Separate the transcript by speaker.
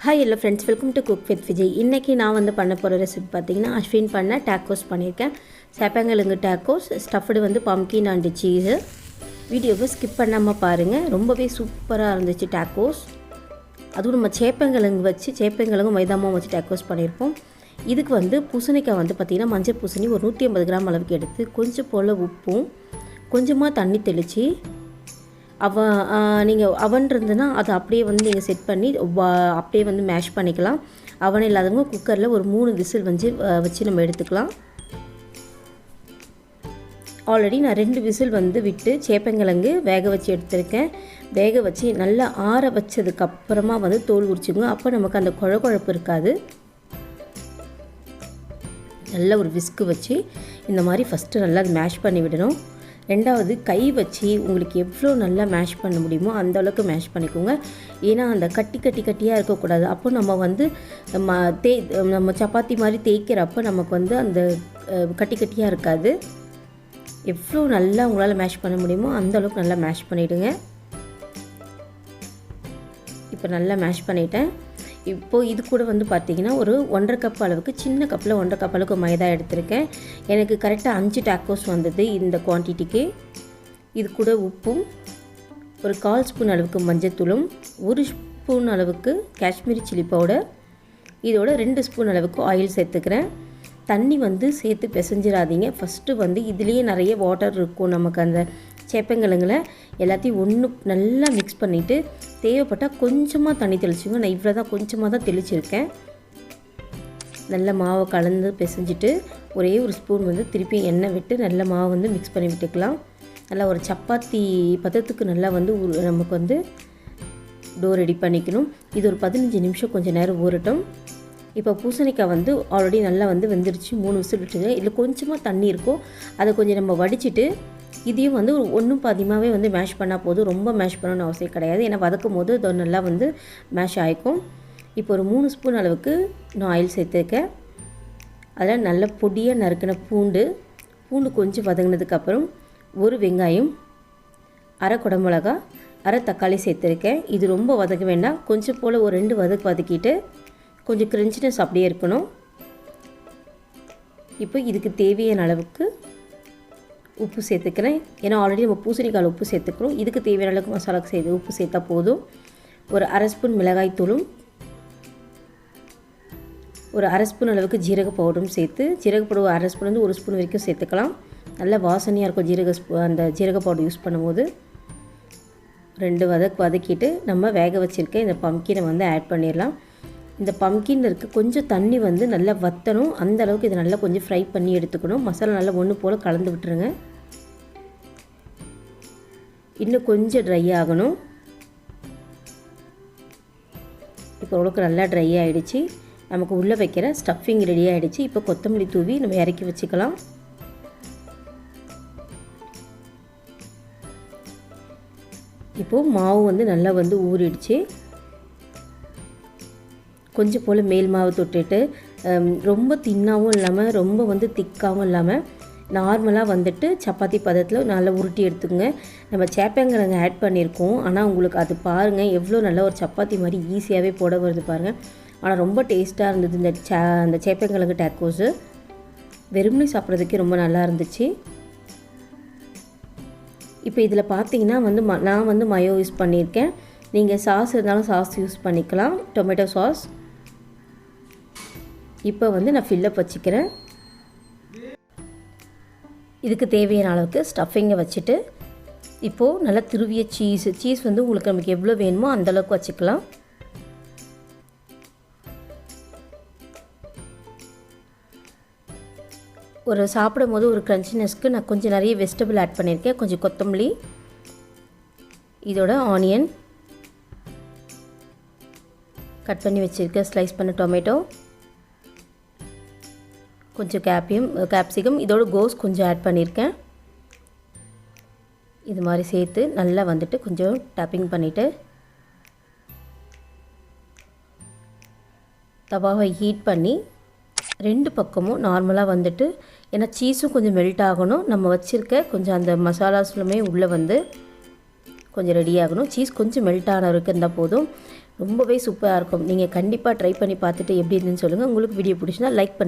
Speaker 1: Hi hello friends, welcome to cook with Vijay. இன்றைக்கி நான் வந்து பண்ண போகிற ரெசிபி பார்த்தீங்கன்னா அஸ்வின் பண்ண டேக்கோஸ் பண்ணியிருக்கேன். சேப்பங்கிழங்கு டேக்கோஸ் ஸ்டஃப்டு வந்து பம்கின் அண்டு சீஸு. வீடியோவை ஸ்கிப் பண்ணாமல் பாருங்கள், ரொம்பவே சூப்பராக இருந்துச்சு டேக்கோஸ். அதுவும் நம்ம சேப்பங்கிழங்கு வச்சு சேப்பங்கிழங்கு மைதாமாவும் வச்சு டேக்கோஸ் பண்ணியிருப்போம். இதுக்கு வந்து பூசணிக்காய் வந்து பார்த்திங்கன்னா மஞ்சள் பூசணி ஒரு 150 கிராம் அளவுக்கு எடுத்து கொஞ்சம் போல் உப்பும் கொஞ்சமாக தண்ணி தெளித்து நீங்கள் அவன் இருந்ததுன்னா அதை அப்படியே வந்து நீங்கள் செட் பண்ணி அப்படியே வந்து மேஷ் பண்ணிக்கலாம். அவன் இல்லாதவங்க குக்கரில் ஒரு 3 விசில் வச்சு நம்ம எடுத்துக்கலாம். ஆல்ரெடி நான் 2 விசில் வந்து விட்டு சேப்பங்கிழங்கு வேக வச்சு எடுத்திருக்கேன். வேக வச்சு நல்லா ஆற வச்சதுக்கப்புறமா வந்து தோல் உரிச்சுக்கோங்க. அப்போ நமக்கு அந்த குழகுழப்பு இருக்காது. நல்ல ஒரு விஸ்கு வச்சு இந்த மாதிரி ஃபஸ்ட்டு நல்லா மேஷ் பண்ணி விடணும். ரெண்டாவது கை வச்சு உங்களுக்கு எவ்வளோ நல்லா மேஷ் பண்ண முடியுமோ அந்தளவுக்கு மேஷ் பண்ணிக்கோங்க. ஏன்னா அந்த கட்டியாக இருக்கக்கூடாது. அப்போ நம்ம வந்து நம்ம சப்பாத்தி மாதிரி தேய்க்கிறப்போ நமக்கு வந்து அந்த கட்டியாக இருக்காது. எவ்வளோ நல்லா உங்களால் மேஷ் பண்ண முடியுமோ அந்தளவுக்கு நல்லா மேஷ் பண்ணிவிடுங்க. இப்போ நல்லா மேஷ் பண்ணிட்டேன். இப்போது இது கூட வந்து பார்த்திங்கன்னா ஒரு 1.5 கப் அளவுக்கு, சின்ன கப்பில் 1.5 கப் அளவுக்கு மைதா எடுத்திருக்கேன். எனக்கு கரெக்டாக 5 டேக்கோஸ் வந்தது இந்த குவான்டிட்டிக்கு. இது கூட உப்பும் ஒரு 1/4 ஸ்பூன் அளவுக்கு மஞ்சத்தூளும் 1 ஸ்பூன் அளவுக்கு காஷ்மீரி சில்லி பவுடர், இதோட 2 ஸ்பூன் அளவுக்கு ஆயில் சேர்த்துக்கிறேன். தண்ணி வந்து சேர்த்து பிசைஞ்சிடாதீங்க. ஃபஸ்ட்டு வந்து இதுலேயே நிறைய வாட்டர் இருக்கும். நமக்கு அந்த சேப்பங்கிழங்குல எல்லாத்தையும் ஒன்று நல்லா மிக்ஸ் பண்ணிவிட்டு தேவைப்பட்டால் கொஞ்சமாக தண்ணி தெளிச்சுங்க. நான் இவ்வளோ தான் கொஞ்சமாக தான் தெளிச்சிருக்கேன். நல்ல மாவை கலந்து பிசைஞ்சிட்டு ஒரே ஒரு ஸ்பூன் வந்து திருப்பி எண்ணெய் விட்டு நல்ல மாவை வந்து மிக்ஸ் பண்ணி விட்டுக்கலாம். நல்லா ஒரு சப்பாத்தி பதத்துக்கு நல்லா வந்து நமக்கு வந்து டோ ரெடி பண்ணிக்கணும். இது ஒரு 15 நிமிஷம் கொஞ்சம் நேரம் ஊறட்டும். இப்போ பூசணிக்காய் வந்து ஆல்ரெடி நல்லா வந்து வெந்துருச்சு. 3 விசில் விட்டுருங்க. இதில் கொஞ்சமாக தண்ணி இருக்கும், அதை கொஞ்சம் நம்ம வடிச்சிட்டு இதையும் வந்து ஒரு ஒன்றும் பாதியமாகவே வந்து மேஷ் பண்ணால் போதும். ரொம்ப மேஷ் பண்ணணும்னு அவசியம் கிடையாது. ஏன்னா வதக்கும் போது அது நல்லா வந்து மேஷ் ஆகிக்கும். இப்போ ஒரு 3 ஸ்பூன் அளவுக்கு நான் ஆயில் சேர்த்துருக்கேன். அதில் நல்ல பொடியாக நறுக்கின பூண்டு கொஞ்சம் வதங்கினதுக்கப்புறம் ஒரு வெங்காயம், அரை குடமிளகா, அரை தக்காளி சேர்த்துருக்கேன். இது ரொம்ப வதக்க வேண்டாம். கொஞ்சம் போல் ஒரு 2 வதக்கிட்டு கொஞ்சம் கிரன்ச்சினஸ் அப்படியே இருக்கணும். இப்போ இதுக்கு தேவையான அளவுக்கு உப்பு சேர்த்துக்கிறேன். ஏன்னா ஆல்ரெடி நம்ம பூசணிக்காய் உப்பு சேர்த்துக்கிறோம். இதுக்கு தேவையான அளவுக்கு மசாலாவுக்கு உப்பு சேர்த்தா போதும். ஒரு அரை ஸ்பூன் மிளகாய் தூளும் ஒரு அரை ஸ்பூன் அளவுக்கு ஜீரக பவுடரும் சேர்த்து, ஜீரக பவுடர் அரை ஸ்பூன் வந்து 1 ஸ்பூன் வரைக்கும் சேர்த்துக்கலாம். நல்ல வாசனையாக இருக்கும் அந்த ஜீரக பவுடர் யூஸ் பண்ணும்போது. 2 வதக்கிட்டு நம்ம வேக வச்சுருக்க இந்த பம்கினை வந்து ஆட் பண்ணிடலாம். இந்த பம்கின் இருக்க கொஞ்சம் தண்ணி வந்து நல்லா வற்றணும். அந்த அளவுக்கு இதை நல்லா கொஞ்சம் ஃப்ரை பண்ணி எடுத்துக்கணும். மசாலா நல்லா ஒன்று போல் கலந்து விட்டுருங்க. இன்னும் கொஞ்சம் ட்ரை ஆகணும். இப்போ ஓரளவுக்கு நல்லா ட்ரை ஆகிடுச்சு. நமக்கு உள்ளே வைக்கிற ஸ்டஃபிங் ரெடி ஆகிடுச்சு. இப்போ கொத்தமல்லி தூவி நம்ம இறக்கி வச்சுக்கலாம். இப்போது மாவு வந்து நல்லா வந்து ஊறிடுச்சு. கொஞ்சம் போல் மேல் மாவு தொட்டுட்டு ரொம்ப தின்னாகவும் இல்லாமல் ரொம்ப வந்து திக்காகவும் இல்லாமல் நார்மலாக வந்துட்டு சப்பாத்தி பதத்தில் நல்லா உருட்டி எடுத்துக்கோங்க. நம்ம சேப்பங்கிழங்கு ஆட் பண்ணியிருக்கோம், ஆனால் உங்களுக்கு அது பாருங்கள் எவ்வளோ நல்லா ஒரு சப்பாத்தி மாதிரி ஈஸியாகவே போட வருது பாருங்கள். ஆனால் ரொம்ப டேஸ்ட்டாக இருந்தது அந்த சேப்பங்கிழங்கு டேக்கோஸு. வெறுமனே சாப்பிட்றதுக்கே ரொம்ப நல்லா இருந்துச்சு. இப்போ இதில் பார்த்தீங்கன்னா வந்து நான் வந்து மயோ யூஸ் பண்ணியிருக்கேன். நீங்கள் சாஸ் இருந்தாலும் சாஸ் யூஸ் பண்ணிக்கலாம், டொமேட்டோ சாஸ். இப்போ வந்து நான் ஃபில்லப் வச்சுக்கிறேன். இதுக்கு தேவையான அளவுக்கு ஸ்டஃபிங்கை வச்சுட்டு இப்போது நல்லா துருவிய சீஸ் வந்து உங்களுக்கு நமக்கு எவ்வளோ வேணுமோ அந்தளவுக்கு வச்சுக்கலாம். ஒரு சாப்பிடும் போது ஒரு க்ரன்ச்சினஸ்க்கு நான் கொஞ்சம் நிறைய வெஜிடபிள் ஆட் பண்ணியிருக்கேன். கொஞ்சம் கொத்தமல்லி, இதோட ஆனியன், கட் பண்ணி வச்சுருக்கேன் ஸ்லைஸ் பண்ண டொமேட்டோ, கொஞ்சம் கேப்சிகம், இதோட கோஸ் கொஞ்சம் ஆட் பண்ணியிருக்கேன். இது மாதிரி சேர்த்து நல்லா வந்துட்டு கொஞ்சம் டேப்பிங் பண்ணிவிட்டு தவாவை ஹீட் பண்ணி 2 பக்கமும் நார்மலாக வந்துட்டு, ஏன்னா சீஸும் கொஞ்சம் மெல்ட் ஆகணும். நம்ம வச்சுருக்க கொஞ்சம் அந்த மசாலாஸ்லுமே உள்ளே வந்து கொஞ்சம் ரெடி ஆகணும். சீஸ் கொஞ்சம் மெல்ட் ஆன வரைக்கும் இருந்தால் போதும். ரொம்பவே சூப்பராக இருக்கும். நீங்கள் கண்டிப்பாக ட்ரை பண்ணி பார்த்துட்டு எப்படி இருந்துன்னு சொல்லுங்கள். உங்களுக்கு வீடியோ பிடிச்சினா லைக் பண்ணி